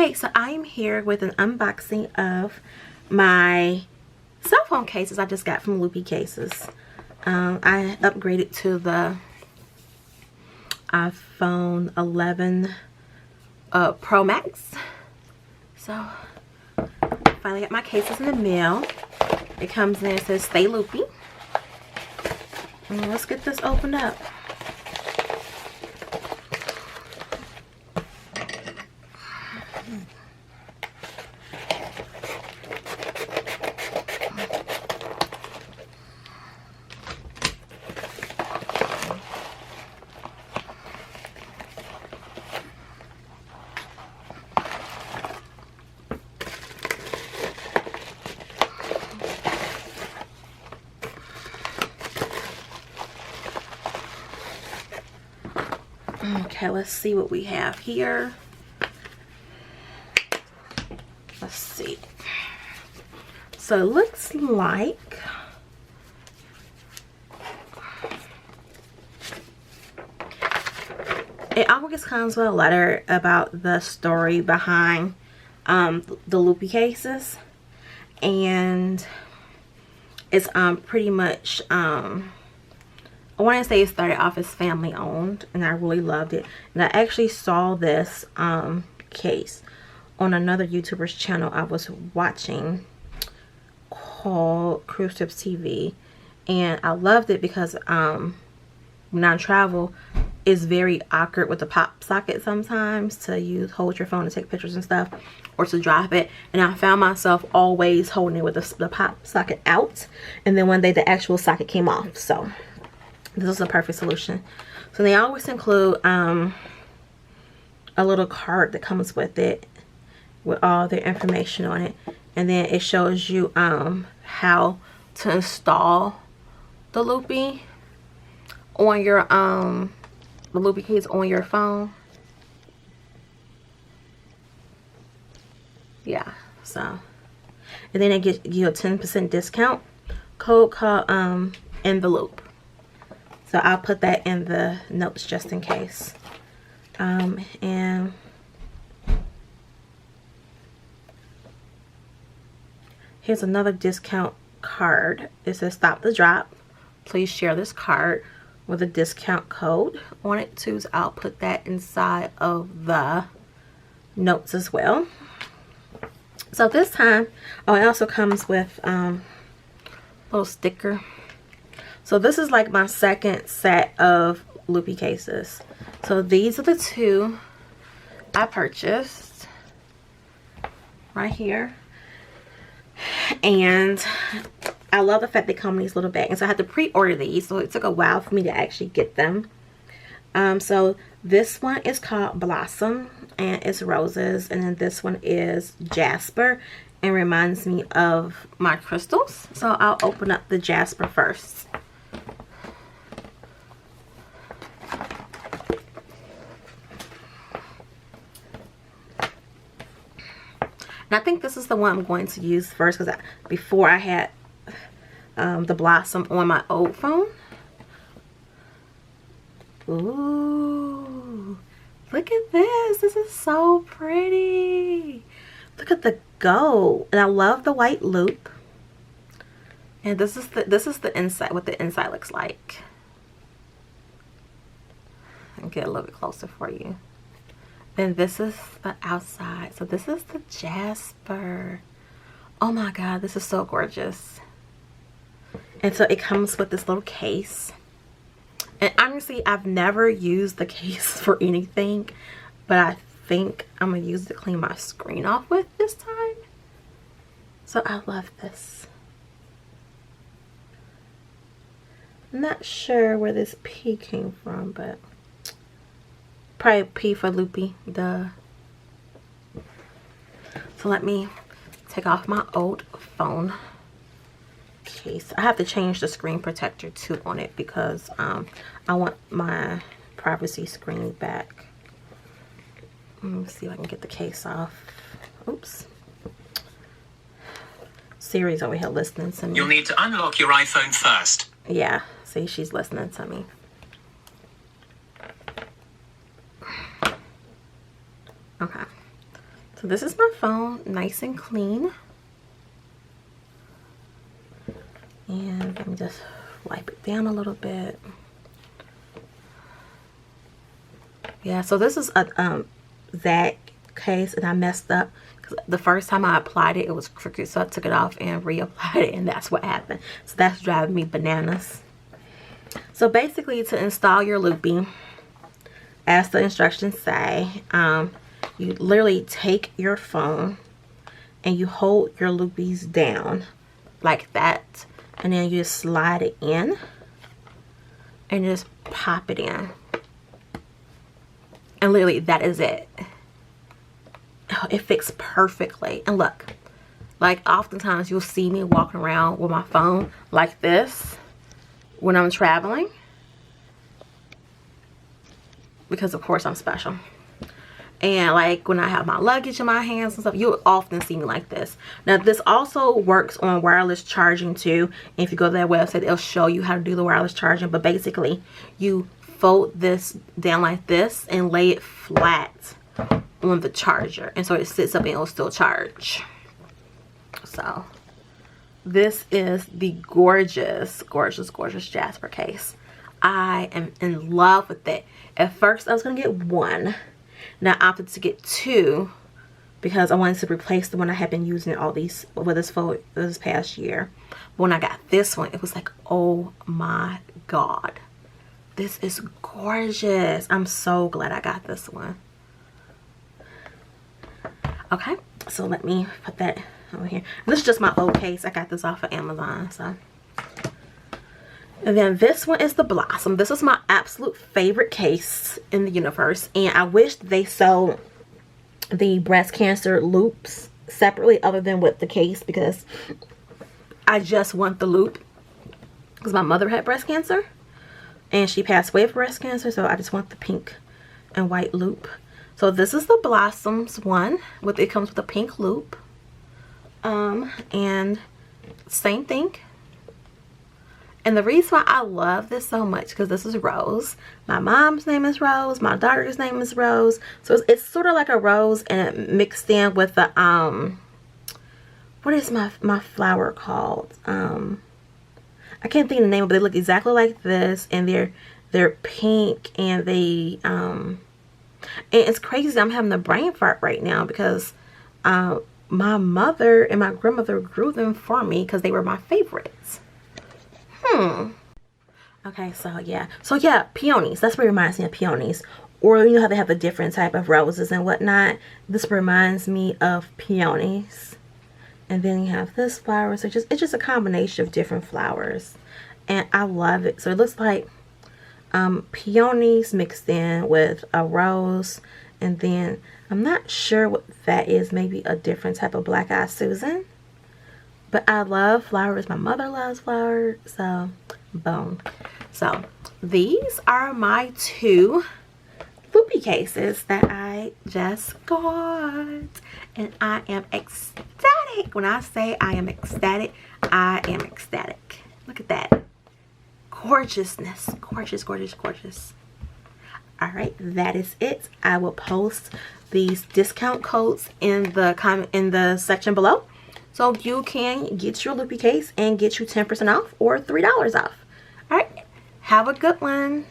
Hey, so I am here with an unboxing of my cell phone cases I just got from Loopy Cases. I upgraded to the iPhone 11 Pro Max. So, finally got my cases in the mail. It comes in, it says stay loopy. And let's get this opened up. Okay, let's see what we have here. Let's see. So it looks like it always comes with a letter about the story behind the Loopy Cases, and it's pretty much I want to say it started off as family owned, and I really loved it. And I actually saw this case on another YouTuber's channel I was watching called Cruise Trips TV, and I loved it because when I travel, it's very awkward with the pop socket sometimes to hold your phone to take pictures and stuff, or to drop it. And I found myself always holding it with the pop socket out, and then one day the actual socket came off. So this is a perfect solution. So they always include a little card that comes with it with all their information on it, and then it shows you how to install the Loopy on your the Loopy Case on your phone. Yeah, so, and then it gives you a 10% discount code called INTHELOOP. So I'll put that in the notes just in case. And here's another discount card. It says stop the drop. Please share this card with a discount code on it too. So I'll put that inside of the notes as well. So this time, oh, it also comes with a little sticker. So this is like my second set of Loopy Cases. So these are the two I purchased right here. And I love the fact they come in these little bags. And so I had to pre-order these, so it took a while for me to actually get them. So this one is called Blossom, and it's roses. And then this one is Jasper, and reminds me of my crystals. So I'll open up the Jasper first. And I think this is the one I'm going to use first, because before I had the Blossom on my old phone. Ooh, look at this. This is so pretty. Look at the gold, and I love the white loop. And this is the inside, what the inside looks like. I'll get a little bit closer for you. Then this is the outside. So this is the Jasper. Oh my god, this is so gorgeous. And so it comes with this little case. And honestly, I've never used the case for anything, but I think I'm going to use it to clean my screen off with this time. So I love this. I'm not sure where this P came from, but probably P for Loopy, duh. So let me take off my old phone case. I have to change the screen protector too on it, because I want my privacy screen back. Let me see if I can get the case off. Oops. Siri's over here listening to me. You'll need to unlock your iPhone first. Yeah, see, she's listening to me. Okay. So this is my phone, nice and clean. And let me just wipe it down a little bit. Yeah, so this is a that case, and I messed up because the first time I applied it, it was crooked, so I took it off and reapplied it, and that's what happened. So that's driving me bananas. So basically, to install your Loopy, as the instructions say, you literally take your phone and you hold your Loopies down like that, and then you just slide it in and just pop it in. And literally, that is it. Oh, it fits perfectly. And look, like oftentimes you'll see me walking around with my phone like this when I'm traveling. Because of course I'm special. And like when I have my luggage in my hands and stuff, you'll often see me like this. Now this also works on wireless charging too. And if you go to their website, it'll show you how to do the wireless charging. But basically, you fold this down like this and lay it flat on the charger, and so it sits up and it'll still charge. So this is the gorgeous Jasper case. I am in love with it. At first I was gonna get one, now I opted to get two because I wanted to replace the one I had been using all these with this past year. But when I got this one, it was like, oh my god, this is gorgeous. I'm so glad I got this one. Okay, so let me put that over here. And this is just my old case. I got this off of Amazon. So, and then this one is the Blossom. This is my absolute favorite case in the universe, and I wish they sold the breast cancer loops separately other than with the case, because I just want the loop because my mother had breast cancer and she passed away of breast cancer, so I just want the pink and white loop. So this is the Blossoms one. It comes with a pink loop. And same thing. And the reason why I love this so much, because this is Rose. My mom's name is Rose. My daughter's name is Rose. So it's sort of like a rose and mixed in with the, what is my flower called? I can't think of the name, but they look exactly like this, and they're pink, and they and it's crazy. I'm having a brain fart right now because my mother and my grandmother grew them for me because they were my favorites. Okay, so yeah, peonies. That's what reminds me of peonies. Or you know how they have a different type of roses and whatnot. This reminds me of peonies. And then you have this flower. So it's just a combination of different flowers, and I love it. So it looks like peonies mixed in with a rose, and then I'm not sure what that is. Maybe a different type of Black Eyed Susan. But I love flowers. My mother loves flowers. So boom. So these are my two Loopy cases that I just got, and I am ecstatic. When I say I am ecstatic, I am ecstatic. Look at that gorgeousness. Gorgeous, gorgeous, gorgeous. All right, that is it. I will post these discount codes in the section below, so you can get your Loopy case and get you 10% off or $3 off. All right, have a good one.